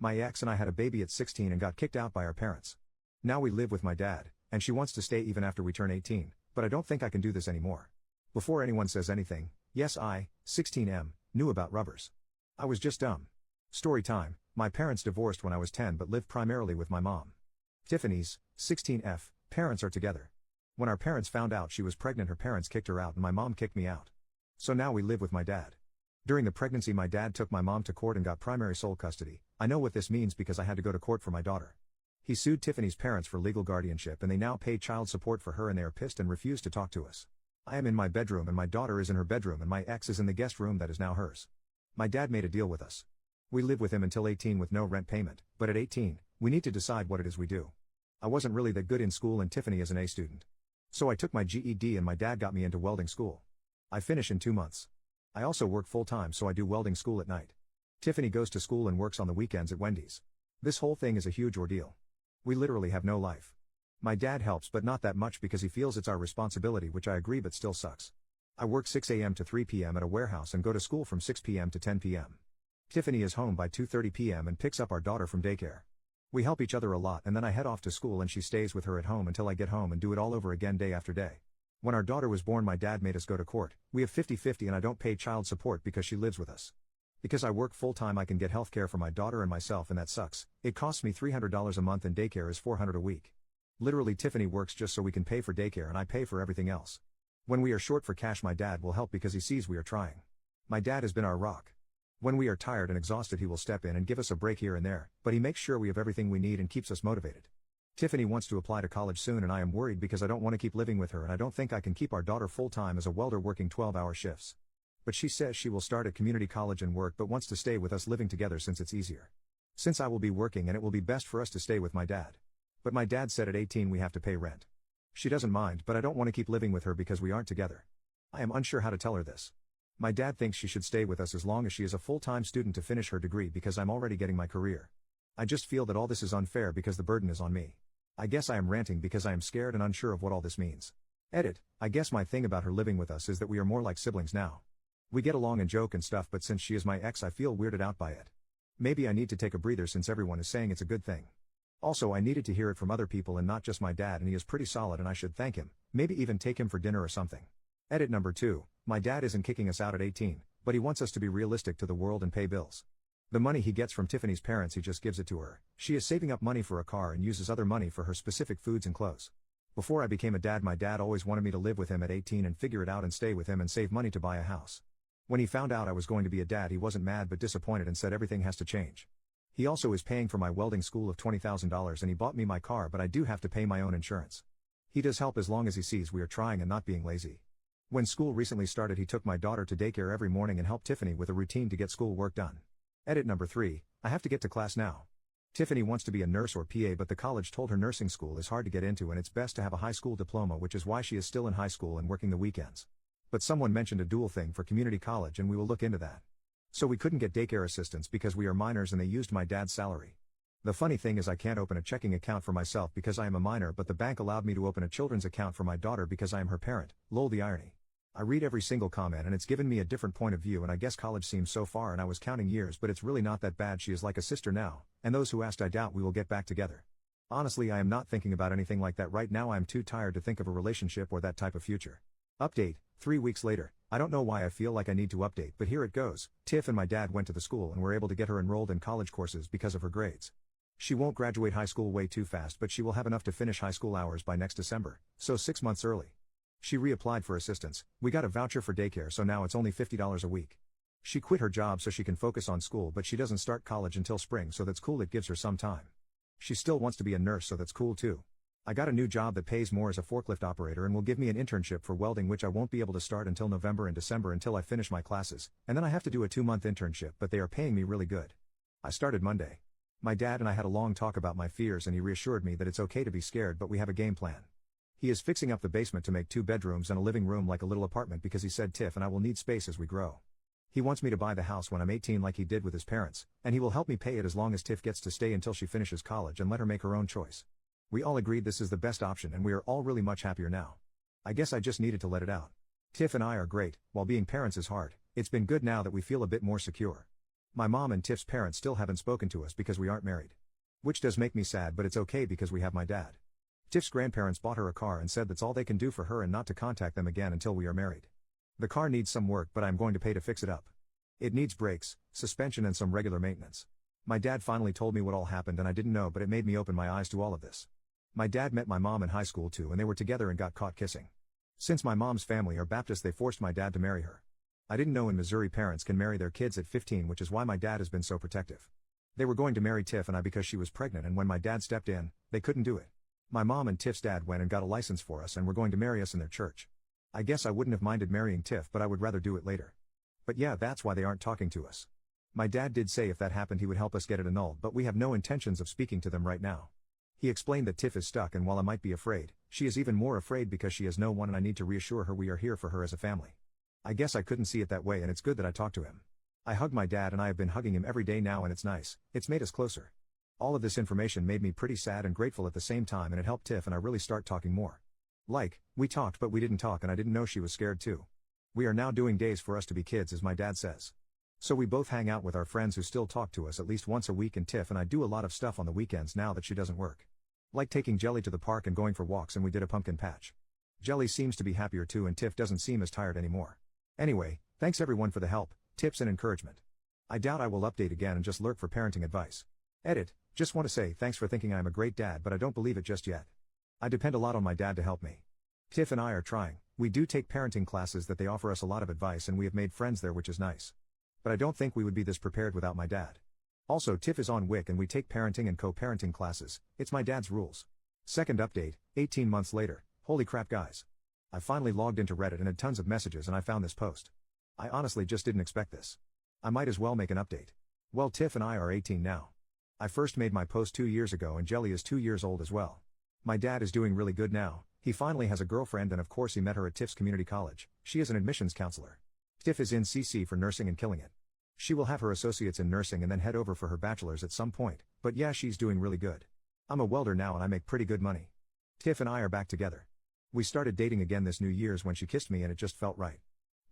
My ex and I had a baby at 16 and got kicked out by our parents. Now we live with my dad, and she wants to stay even after we turn 18, but I don't think I can do this anymore. Before anyone says anything, yes, I, 16M, knew about rubbers. I was just dumb. Story time: my parents divorced when I was 10 but lived primarily with my mom. Tiffany's, 16F, parents are together. When our parents found out she was pregnant, her parents kicked her out and my mom kicked me out. So now we live with my dad. During the pregnancy, my dad took my mom to court and got primary sole custody. I know what this means because I had to go to court for my daughter. He sued Tiffany's parents for legal guardianship and they now pay child support for her, and they are pissed and refuse to talk to us. I am in my bedroom and my daughter is in her bedroom and my ex is in the guest room that is now hers. My dad made a deal with us. We live with him until 18 with no rent payment, but at 18, we need to decide what it is we do. I wasn't really that good in school and Tiffany is an A student. So I took my GED and my dad got me into welding school. I finish in 2 months. I also work full-time, so I do welding school at night. Tiffany goes to school and works on the weekends at Wendy's. This whole thing is a huge ordeal. We literally have no life. My dad helps but not that much because he feels it's our responsibility, which I agree but still sucks. I work 6 a.m. to 3 p.m. at a warehouse and go to school from 6 p.m. to 10 p.m. Tiffany is home by 2:30 p.m. and picks up our daughter from daycare. We help each other a lot and then I head off to school and she stays with her at home until I get home and do it all over again day after day. When our daughter was born, my dad made us go to court. We have 50-50 and I don't pay child support because she lives with us. Because I work full-time, I can get health care for my daughter and myself, and that sucks. It costs me $300 a month and daycare is $400 a week. Literally, Tiffany works just so we can pay for daycare and I pay for everything else. When we are short for cash, my dad will help because he sees we are trying. My dad has been our rock. When we are tired and exhausted, he will step in and give us a break here and there, but he makes sure we have everything we need and keeps us motivated. Tiffany wants to apply to college soon and I am worried because I don't want to keep living with her and I don't think I can keep our daughter full-time as a welder working 12-hour shifts. But she says she will start at community college and work but wants to stay with us living together since it's easier. Since I will be working and it will be best for us to stay with my dad. But my dad said at 18 we have to pay rent. She doesn't mind, but I don't want to keep living with her because we aren't together. I am unsure how to tell her this. My dad thinks she should stay with us as long as she is a full-time student to finish her degree because I'm already getting my career. I just feel that all this is unfair because the burden is on me. I guess I am ranting because I am scared and unsure of what all this means. Edit: I guess my thing about her living with us is that we are more like siblings now. We get along and joke and stuff, but since she is my ex I feel weirded out by it. Maybe I need to take a breather since everyone is saying it's a good thing. Also, I needed to hear it from other people and not just my dad, and he is pretty solid and I should thank him, maybe even take him for dinner or something. Edit number 2, my dad isn't kicking us out at 18, but he wants us to be realistic to the world and pay bills. The money he gets from Tiffany's parents, he just gives it to her. She is saving up money for a car and uses other money for her specific foods and clothes. Before I became a dad, my dad always wanted me to live with him at 18 and figure it out and stay with him and save money to buy a house. When he found out I was going to be a dad, he wasn't mad but disappointed and said everything has to change. He also is paying for my welding school of $20,000 and he bought me my car, but I do have to pay my own insurance. He does help as long as he sees we are trying and not being lazy. When school recently started, he took my daughter to daycare every morning and helped Tiffany with a routine to get school work done. Edit number 3, I have to get to class now. Tiffany wants to be a nurse or PA, but the college told her nursing school is hard to get into and it's best to have a high school diploma, which is why she is still in high school and working the weekends. But someone mentioned a dual thing for community college and we will look into that. So we couldn't get daycare assistance because we are minors and they used my dad's salary. The funny thing is I can't open a checking account for myself because I am a minor, but the bank allowed me to open a children's account for my daughter because I am her parent. Lol, the irony. I read every single comment and it's given me a different point of view, and I guess college seems so far and I was counting years, but it's really not that bad. She is like a sister now, and those who asked, I doubt we will get back together. Honestly, I am not thinking about anything like that right now. I am too tired to think of a relationship or that type of future. Update, 3 weeks later. I don't know why I feel like I need to update, but here it goes. Tiff and my dad went to the school and were able to get her enrolled in college courses because of her grades. She won't graduate high school way too fast, but she will have enough to finish high school hours by next December, so 6 months early. She reapplied for assistance. We got a voucher for daycare, so now it's only $50 a week. She quit her job so she can focus on school, but she doesn't start college until spring, so that's cool. It gives her some time. She still wants to be a nurse, so that's cool too. I got a new job that pays more as a forklift operator and will give me an internship for welding, which I won't be able to start until November and December until I finish my classes, and then I have to do a 2-month internship, but they are paying me really good. I started Monday. My dad and I had a long talk about my fears and he reassured me that it's okay to be scared, but we have a game plan. He is fixing up the basement to make 2 bedrooms and a living room like a little apartment because he said Tiff and I will need space as we grow. He wants me to buy the house when I'm 18 like he did with his parents, and he will help me pay it as long as Tiff gets to stay until she finishes college and let her make her own choice. We all agreed this is the best option and we are all really much happier now. I guess I just needed to let it out. Tiff and I are great, while being parents is hard. It's been good now that we feel a bit more secure. My mom and Tiff's parents still haven't spoken to us because we aren't married. Which does make me sad, but it's okay because we have my dad. Tiff's grandparents bought her a car and said that's all they can do for her and not to contact them again until we are married. The car needs some work, but I'm going to pay to fix it up. It needs brakes, suspension and some regular maintenance. My dad finally told me what all happened and I didn't know, but it made me open my eyes to all of this. My dad met my mom in high school too and they were together and got caught kissing. Since my mom's family are Baptist, they forced my dad to marry her. I didn't know in Missouri parents can marry their kids at 15, which is why my dad has been so protective. They were going to marry Tiff and I because she was pregnant, and when my dad stepped in, they couldn't do it. My mom and Tiff's dad went and got a license for us and were going to marry us in their church. I guess I wouldn't have minded marrying Tiff, but I would rather do it later. But yeah, that's why they aren't talking to us. My dad did say if that happened he would help us get it annulled, but we have no intentions of speaking to them right now. He explained that Tiff is stuck, and while I might be afraid, she is even more afraid because she has no one and I need to reassure her we are here for her as a family. I guess I couldn't see it that way, and it's good that I talked to him. I hug my dad and I have been hugging him every day now and it's nice, it's made us closer. All of this information made me pretty sad and grateful at the same time, and it helped Tiff and I really start talking more. We talked but we didn't talk and I didn't know she was scared too. We are now doing days for us to be kids as my dad says. So we both hang out with our friends who still talk to us at least once a week, and Tiff and I do a lot of stuff on the weekends now that she doesn't work. Like taking Jelly to the park and going for walks, and we did a pumpkin patch. Jelly seems to be happier too and Tiff doesn't seem as tired anymore. Anyway, thanks everyone for the help, tips and encouragement. I doubt I will update again and just lurk for parenting advice. Edit, just want to say thanks for thinking I am a great dad, but I don't believe it just yet. I depend a lot on my dad to help me. Tiff and I are trying. We do take parenting classes that they offer us a lot of advice and we have made friends there, which is nice. But I don't think we would be this prepared without my dad. Also, Tiff is on WIC and we take parenting and co-parenting classes. It's my dad's rules. Second update, 18 months later. Holy crap guys. I finally logged into Reddit and had tons of messages and I found this post. I honestly just didn't expect this. I might as well make an update. Well, Tiff and I are 18 now. I first made my post 2 years ago and Jelly is 2 years old as well. My dad is doing really good now. He finally has a girlfriend and of course he met her at Tiff's community college. She is an admissions counselor. Tiff is in CC for nursing and killing it. She will have her associates in nursing and then head over for her bachelor's at some point, but yeah, she's doing really good. I'm a welder now and I make pretty good money. Tiff and I are back together. We started dating again this New Year's when she kissed me and it just felt right.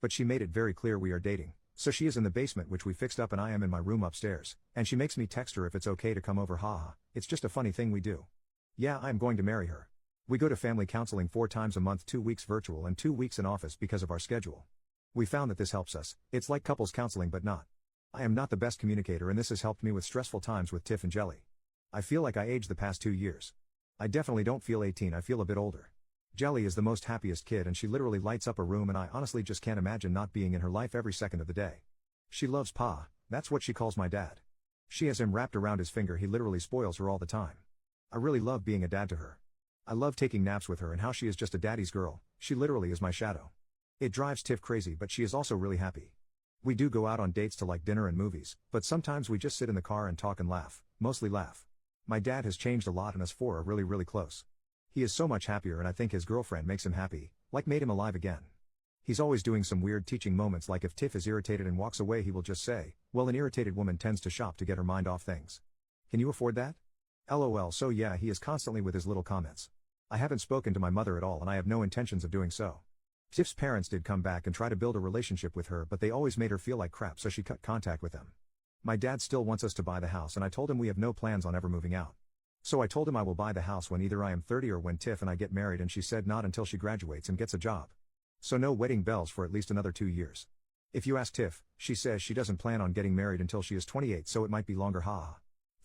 But she made it very clear we are dating, so she is in the basement which we fixed up and I am in my room upstairs, and she makes me text her if it's okay to come over, haha, it's just a funny thing we do. Yeah, I am going to marry her. We go to family counseling 4 times a month, 2 weeks virtual and 2 weeks in office because of our schedule. We found that this helps us. It's like couples counseling but not. I am not the best communicator and this has helped me with stressful times with Tiff and Jelly. I feel like I aged the past 2 years. I definitely don't feel 18, I feel a bit older. Jelly is the most happiest kid and she literally lights up a room and I honestly just can't imagine not being in her life every second of the day. She loves Pa, that's what she calls my dad. She has him wrapped around his finger, he literally spoils her all the time. I really love being a dad to her. I love taking naps with her and how she is just a daddy's girl, she literally is my shadow. It drives Tiff crazy but she is also really happy. We do go out on dates to like dinner and movies, but sometimes we just sit in the car and talk and laugh, mostly laugh. My dad has changed a lot and us 4 are really close. He is so much happier and I think his girlfriend makes him happy, like made him alive again. He's always doing some weird teaching moments, like if Tiff is irritated and walks away he will just say, well, an irritated woman tends to shop to get her mind off things. Can you afford that? LOL. So yeah, he is constantly with his little comments. I haven't spoken to my mother at all and I have no intentions of doing so. Tiff's parents did come back and try to build a relationship with her, but they always made her feel like crap, so she cut contact with them. My dad still wants us to buy the house and I told him we have no plans on ever moving out. So I told him I will buy the house when either I am 30 or when Tiff and I get married, and she said not until she graduates and gets a job. So no wedding bells for at least another 2 years. If you ask Tiff, she says she doesn't plan on getting married until she is 28, so it might be longer, haha.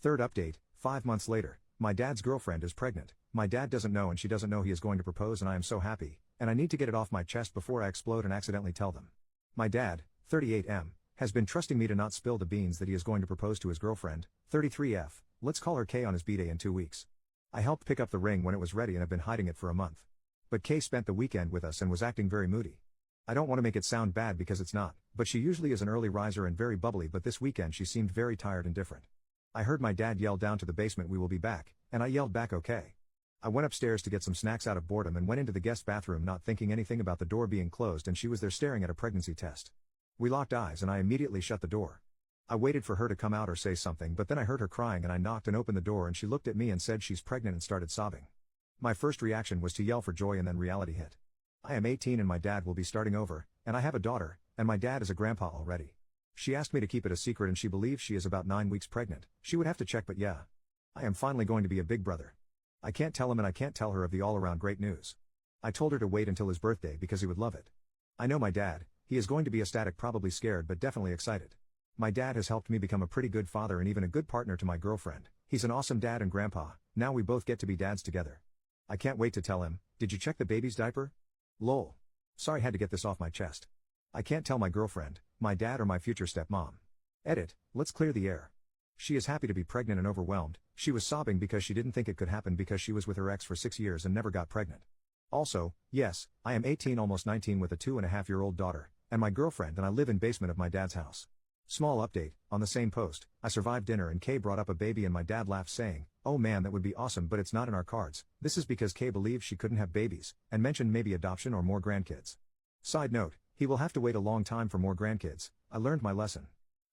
Third update, 5 months later, my dad's girlfriend is pregnant. My dad doesn't know and she doesn't know he is going to propose and I am so happy, and I need to get it off my chest before I explode and accidentally tell them. My dad, 38M, has been trusting me to not spill the beans that he is going to propose to his girlfriend, 33F, let's call her K, on his b-day in 2 weeks. I helped pick up the ring when it was ready and have been hiding it for a month. But K spent the weekend with us and was acting very moody. I don't want to make it sound bad because it's not, but she usually is an early riser and very bubbly, but this weekend she seemed very tired and different. I heard my dad yell down to the basement, we will be back, and I yelled back okay. I went upstairs to get some snacks out of boredom and went into the guest bathroom not thinking anything about the door being closed, and she was there staring at a pregnancy test. We locked eyes and I immediately shut the door. I waited for her to come out or say something, but then I heard her crying and I knocked and opened the door and she looked at me and said she's pregnant and started sobbing. My first reaction was to yell for joy and then reality hit. I am 18 and my dad will be starting over, and I have a daughter, and my dad is a grandpa already. She asked me to keep it a secret and she believes she is about 9 weeks pregnant. She would have to check, but yeah. I am finally going to be a big brother. I can't tell him and I can't tell her of the all-around great news. I told her to wait until his birthday because he would love it. I know my dad, he is going to be ecstatic, probably scared but definitely excited. My dad has helped me become a pretty good father and even a good partner to my girlfriend. He's an awesome dad and grandpa, now we both get to be dads together. I can't wait to tell him. Did you check the baby's diaper? Lol. Sorry, had to get this off my chest. I can't tell my girlfriend, my dad or my future stepmom. Edit, let's clear the air. She is happy to be pregnant and overwhelmed. She was sobbing because she didn't think it could happen because she was with her ex for 6 years and never got pregnant. Also, yes, I am 18, almost 19 with a 2.5-year-old daughter, and my girlfriend and I live in basement of my dad's house. Small update, on the same post, I survived dinner and Kay brought up a baby and my dad laughed saying, "Oh man, that would be awesome, but it's not in our cards." This is because Kay believes she couldn't have babies, and mentioned maybe adoption or more grandkids. Side note, he will have to wait a long time for more grandkids. I learned my lesson.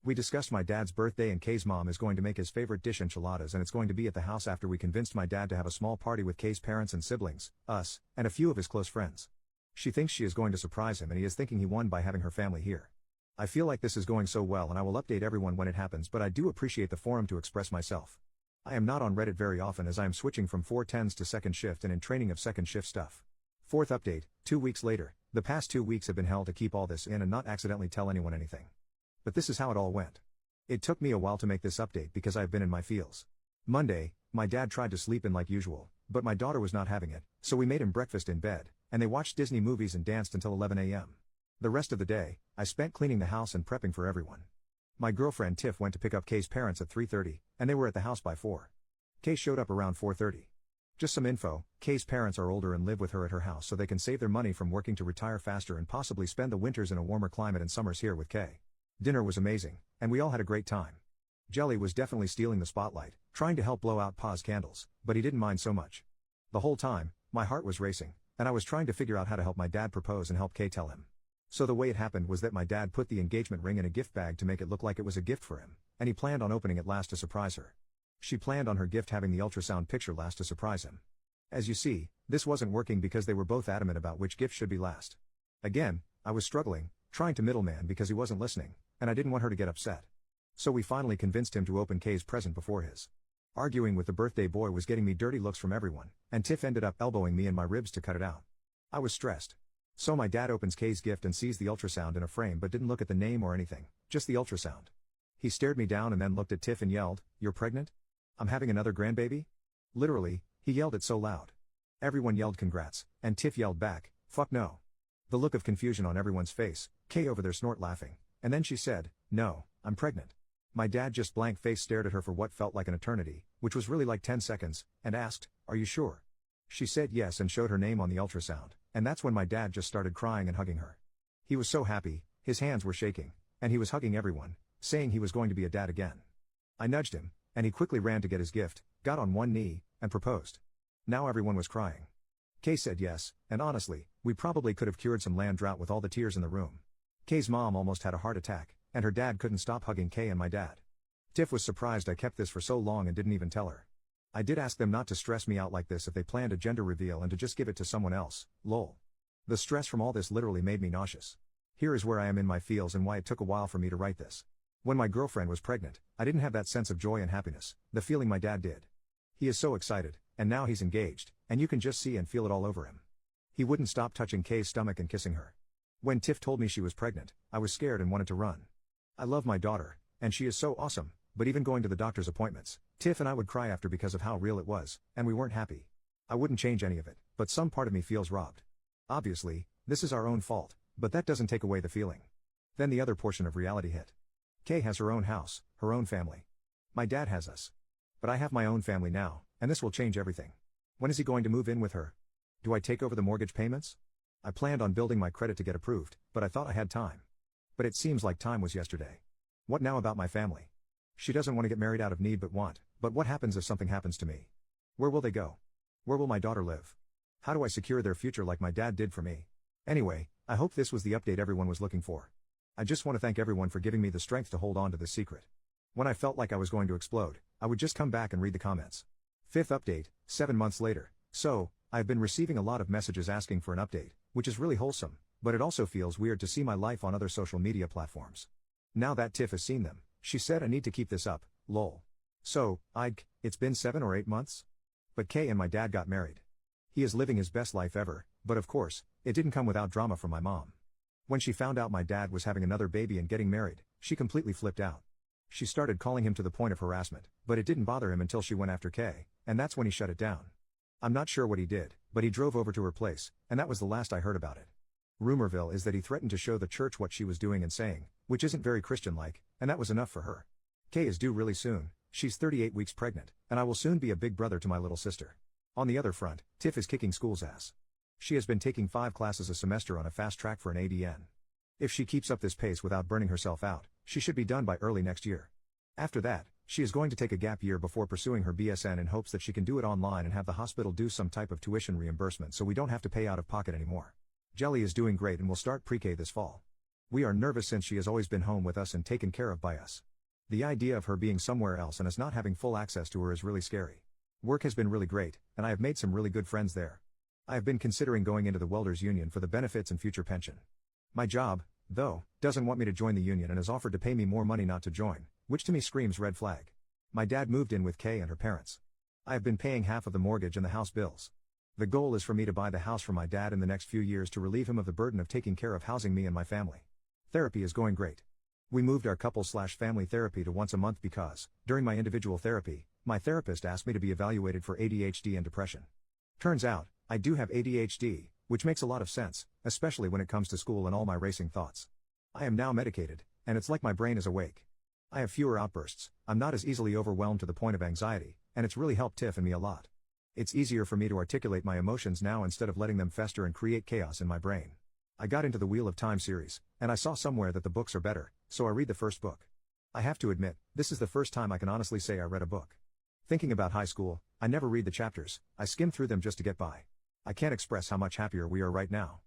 We discussed my dad's birthday and Kay's mom is going to make his favorite dish, enchiladas, and it's going to be at the house after we convinced my dad to have a small party with Kay's parents and siblings, us, and a few of his close friends. She thinks she is going to surprise him and he is thinking he won by having her family here. I feel like this is going so well and I will update everyone when it happens, but I do appreciate the forum to express myself. I am not on Reddit very often as I am switching from 410s to second shift and in training of second shift stuff. Fourth update, 2 weeks later. The past 2 weeks have been hell to keep all this in and not accidentally tell anyone anything. But this is how it all went. It took me a while to make this update because I have been in my feels. Monday, my dad tried to sleep in like usual, but my daughter was not having it, so we made him breakfast in bed, and they watched Disney movies and danced until 11 a.m. The rest of the day, I spent cleaning the house and prepping for everyone. My girlfriend Tiff went to pick up Kay's parents at 3:30, and they were at the house by 4. Kay showed up around 4:30. Just some info, Kay's parents are older and live with her at her house so they can save their money from working to retire faster and possibly spend the winters in a warmer climate and summers here with Kay. Dinner was amazing, and we all had a great time. Jelly was definitely stealing the spotlight, trying to help blow out Pa's candles, but he didn't mind so much. The whole time, my heart was racing, and I was trying to figure out how to help my dad propose and help Kay tell him. So the way it happened was that my dad put the engagement ring in a gift bag to make it look like it was a gift for him, and he planned on opening it last to surprise her. She planned on her gift having the ultrasound picture last to surprise him. As you see, this wasn't working because they were both adamant about which gift should be last. Again, I was struggling, trying to middleman because he wasn't listening, and I didn't want her to get upset. So we finally convinced him to open Kay's present before his. Arguing with the birthday boy was getting me dirty looks from everyone, and Tiff ended up elbowing me in my ribs to cut it out. I was stressed. So my dad opens Kay's gift and sees the ultrasound in a frame but didn't look at the name or anything, just the ultrasound. He stared me down and then looked at Tiff and yelled, "You're pregnant? I'm having another grandbaby?" Literally, he yelled it so loud. Everyone yelled congrats, and Tiff yelled back, "Fuck no." The look of confusion on everyone's face, Kay over there snort laughing, and then she said, "No, I'm pregnant." My dad just blank face stared at her for what felt like an eternity, which was really like 10 seconds, and asked, "Are you sure?" She said yes and showed her name on the ultrasound, and that's when my dad just started crying and hugging her. He was so happy, his hands were shaking, and he was hugging everyone, saying he was going to be a dad again. I nudged him, and he quickly ran to get his gift, got on one knee, and proposed. Now everyone was crying. Kay said yes, and honestly, we probably could have cured some land drought with all the tears in the room. Kay's mom almost had a heart attack, and her dad couldn't stop hugging Kay and my dad. Tiff was surprised I kept this for so long and didn't even tell her. I did ask them not to stress me out like this if they planned a gender reveal and to just give it to someone else, lol. The stress from all this literally made me nauseous. Here is where I am in my feels and why it took a while for me to write this. When my girlfriend was pregnant, I didn't have that sense of joy and happiness, the feeling my dad did. He is so excited, and now he's engaged, and you can just see and feel it all over him. He wouldn't stop touching Kay's stomach and kissing her. When Tiff told me she was pregnant, I was scared and wanted to run. I love my daughter, and she is so awesome, but even going to the doctor's appointments, Tiff and I would cry after because of how real it was, and we weren't happy. I wouldn't change any of it, but some part of me feels robbed. Obviously, this is our own fault, but that doesn't take away the feeling. Then the other portion of reality hit. Kay has her own house, her own family. My dad has us. But I have my own family now, and this will change everything. When is he going to move in with her? Do I take over the mortgage payments? I planned on building my credit to get approved, but I thought I had time. But it seems like time was yesterday. What now about my family? She doesn't want to get married out of need but what happens if something happens to me? Where will they go? Where will my daughter live? How do I secure their future like my dad did for me? Anyway, I hope this was the update everyone was looking for. I just want to thank everyone for giving me the strength to hold on to this secret. When I felt like I was going to explode, I would just come back and read the comments. Fifth update, 7 months later. So, I've been receiving a lot of messages asking for an update, which is really wholesome, but it also feels weird to see my life on other social media platforms. Now that Tiff has seen them, she said I need to keep this up, lol. So, it's been 7 or 8 months? But Kay and my dad got married. He is living his best life ever, but of course, it didn't come without drama from my mom. When she found out my dad was having another baby and getting married, she completely flipped out. She started calling him to the point of harassment, but it didn't bother him until she went after Kay, and that's when he shut it down. I'm not sure what he did, but he drove over to her place, and that was the last I heard about it. Rumorville is that he threatened to show the church what she was doing and saying, which isn't very Christian-like, and that was enough for her. Kay is due really soon, she's 38 weeks pregnant, and I will soon be a big brother to my little sister. On the other front, Tiff is kicking school's ass. She has been taking 5 classes a semester on a fast track for an ADN. If she keeps up this pace without burning herself out, she should be done by early next year. After that, she is going to take a gap year before pursuing her BSN in hopes that she can do it online and have the hospital do some type of tuition reimbursement so we don't have to pay out of pocket anymore. Jelly is doing great and will start pre-K this fall. We are nervous since she has always been home with us and taken care of by us. The idea of her being somewhere else and us not having full access to her is really scary. Work has been really great, and I have made some really good friends there. I have been considering going into the Welders Union for the benefits and future pension. My job, though, doesn't want me to join the union and has offered to pay me more money not to join, which to me screams red flag. My dad moved in with Kay and her parents. I have been paying half of the mortgage and the house bills. The goal is for me to buy the house for my dad in the next few years to relieve him of the burden of taking care of housing me and my family. Therapy is going great. We moved our couple/family therapy to once a month because, during my individual therapy, my therapist asked me to be evaluated for ADHD and depression. Turns out, I do have ADHD, which makes a lot of sense, especially when it comes to school and all my racing thoughts. I am now medicated, and it's like my brain is awake. I have fewer outbursts, I'm not as easily overwhelmed to the point of anxiety, and it's really helped Tiff and me a lot. It's easier for me to articulate my emotions now instead of letting them fester and create chaos in my brain. I got into the Wheel of Time series, and I saw somewhere that the books are better, so I read the first book. I have to admit, this is the first time I can honestly say I read a book. Thinking about high school, I never read the chapters, I skim through them just to get by. I can't express how much happier we are right now.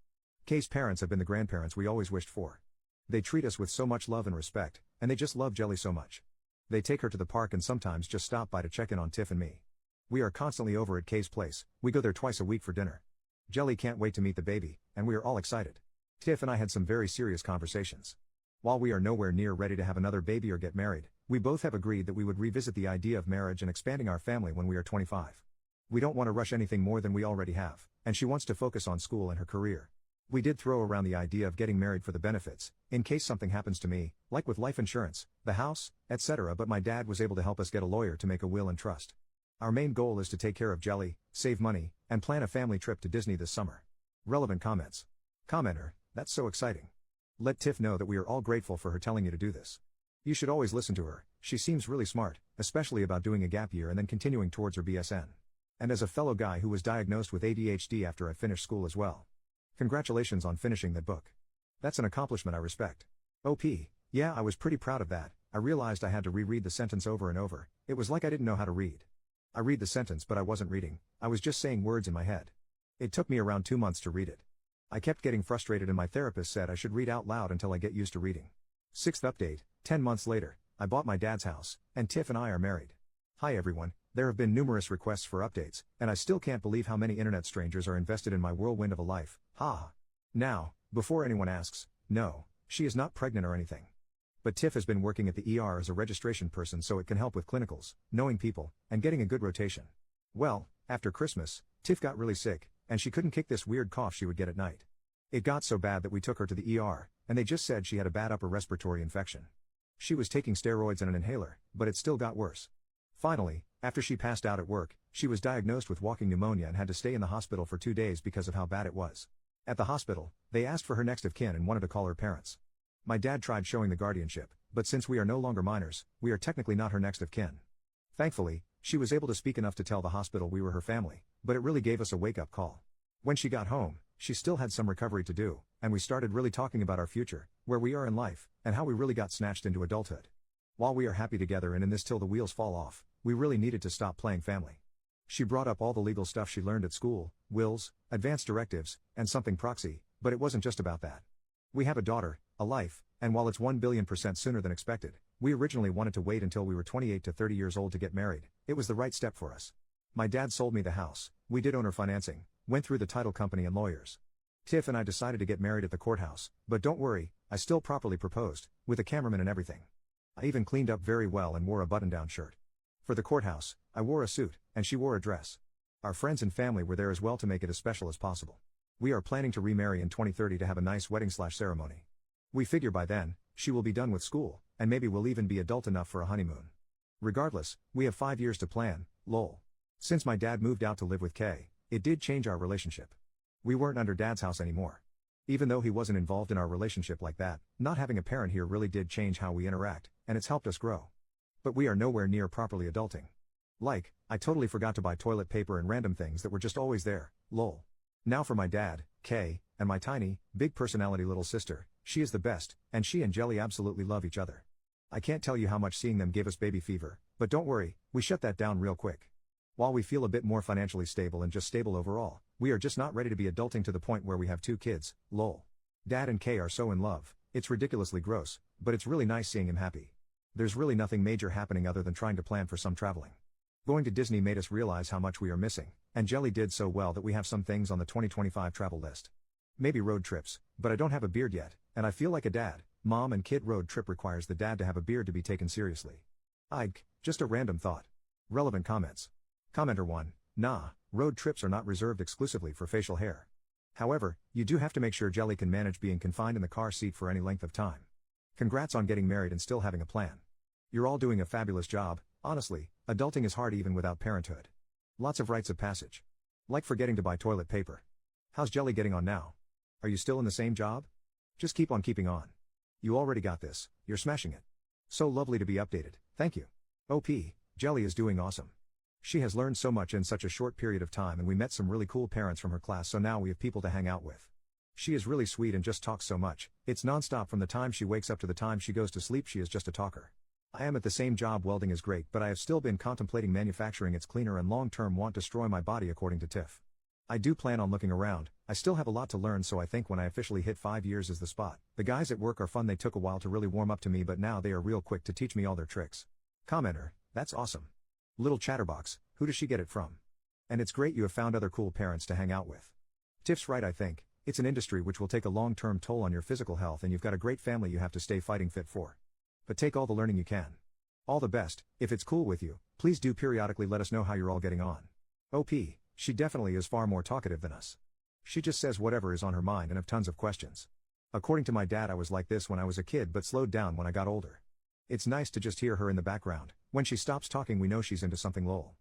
Kay's parents have been the grandparents we always wished for. They treat us with so much love and respect, and they just love Jelly so much. They take her to the park and sometimes just stop by to check in on Tiff and me. We are constantly over at Kay's place, we go there twice a week for dinner. Jelly can't wait to meet the baby, and we are all excited. Tiff and I had some very serious conversations. While we are nowhere near ready to have another baby or get married, we both have agreed that we would revisit the idea of marriage and expanding our family when we are 25. We don't want to rush anything more than we already have, and she wants to focus on school and her career. We did throw around the idea of getting married for the benefits, in case something happens to me, like with life insurance, the house, etc., but my dad was able to help us get a lawyer to make a will and trust. Our main goal is to take care of Jelly, save money, and plan a family trip to Disney this summer. Relevant comments. Commenter, that's so exciting. Let Tiff know that we are all grateful for her telling you to do this. You should always listen to her, she seems really smart, especially about doing a gap year and then continuing towards her BSN. And as a fellow guy who was diagnosed with ADHD after I finished school as well. Congratulations on finishing that book. That's an accomplishment I respect. OP, yeah, I was pretty proud of that. I realized I had to reread the sentence over and over, it was like I didn't know how to read. I read the sentence but I wasn't reading, I was just saying words in my head. It took me around 2 months to read it. I kept getting frustrated and my therapist said I should read out loud until I get used to reading. 6th update, 10 months later, I bought my dad's house, and Tiff and I are married. Hi everyone, there have been numerous requests for updates, and I still can't believe how many internet strangers are invested in my whirlwind of a life, ha. Now, before anyone asks, no, she is not pregnant or anything. But Tiff has been working at the ER as a registration person so it can help with clinicals, knowing people, and getting a good rotation. Well, after Christmas, Tiff got really sick, and she couldn't kick this weird cough she would get at night. It got so bad that we took her to the ER, and they just said she had a bad upper respiratory infection. She was taking steroids and an inhaler, but it still got worse. Finally, after she passed out at work, she was diagnosed with walking pneumonia and had to stay in the hospital for 2 days because of how bad it was. At the hospital, they asked for her next of kin and wanted to call her parents. My dad tried showing the guardianship, but since we are no longer minors, we are technically not her next of kin. Thankfully, she was able to speak enough to tell the hospital we were her family, but it really gave us a wake-up call. When she got home, she still had some recovery to do, and we started really talking about our future, where we are in life, and how we really got snatched into adulthood. While we are happy together and in this till the wheels fall off, we really needed to stop playing family. She brought up all the legal stuff she learned at school, wills, advanced directives, and something proxy, but it wasn't just about that. We have a daughter, a life, and while it's 1,000,000,000% sooner than expected, we originally wanted to wait until we were 28 to 30 years old to get married. It was the right step for us. My dad sold me the house, we did owner financing, went through the title company and lawyers. Tiff and I decided to get married at the courthouse, but don't worry, I still properly proposed, with a cameraman and everything. I even cleaned up very well and wore a button-down shirt. For the courthouse, I wore a suit, and she wore a dress. Our friends and family were there as well to make it as special as possible. We are planning to remarry in 2030 to have a nice wedding/ceremony. We figure by then, she will be done with school, and maybe we'll even be adult enough for a honeymoon. Regardless, we have 5 years to plan, lol. Since my dad moved out to live with Kay, it did change our relationship. We weren't under dad's house anymore. Even though he wasn't involved in our relationship like that, not having a parent here really did change how we interact, and it's helped us grow. But we are nowhere near properly adulting. Like, I totally forgot to buy toilet paper and random things that were just always there, lol. Now for my dad, Kay, and my tiny, big personality little sister, she is the best, and she and Jelly absolutely love each other. I can't tell you how much seeing them gave us baby fever, but don't worry, we shut that down real quick. While we feel a bit more financially stable and just stable overall, we are just not ready to be adulting to the point where we have 2 kids, lol. Dad and Kay are so in love, it's ridiculously gross, but it's really nice seeing him happy. There's really nothing major happening other than trying to plan for some traveling. Going to Disney made us realize how much we are missing, and Jelly did so well that we have some things on the 2025 travel list. Maybe road trips, but I don't have a beard yet, and I feel like a dad. Mom and kid road trip requires the dad to have a beard to be taken seriously. Just a random thought. Relevant comments. Commenter 1, nah, road trips are not reserved exclusively for facial hair. However, you do have to make sure Jelly can manage being confined in the car seat for any length of time. Congrats on getting married and still having a plan. You're all doing a fabulous job. Honestly, adulting is hard even without parenthood. Lots of rites of passage. Like forgetting to buy toilet paper. How's Jelly getting on now? Are you still in the same job? Just keep on keeping on. You already got this, you're smashing it. So lovely to be updated, thank you. OP, Jelly is doing awesome. She has learned so much in such a short period of time, and we met some really cool parents from her class, so now we have people to hang out with. She is really sweet and just talks so much. It's non-stop from the time she wakes up to the time she goes to sleep. She is just a talker. I am at the same job. Welding is great, but I have still been contemplating manufacturing. It's cleaner and long-term won't destroy my body, according to Tiff. I do plan on looking around. I still have a lot to learn, so I think when I officially hit 5 years is the spot. The guys at work are fun. They took a while to really warm up to me, but now they are real quick to teach me all their tricks. Commenter, that's awesome. Little chatterbox, who does she get it from? And it's great you have found other cool parents to hang out with. Tiff's right. I think it's an industry which will take a long-term toll on your physical health, and you've got a great family you have to stay fighting fit for. But take all the learning you can. All the best. If it's cool with you, please do periodically let us know how you're all getting on. OP, she definitely is far more talkative than us. She just says whatever is on her mind and have tons of questions. According to my dad, I was like this when I was a kid but slowed down when I got older. It's nice to just hear her in the background. When she stops talking, we know she's into something, lol.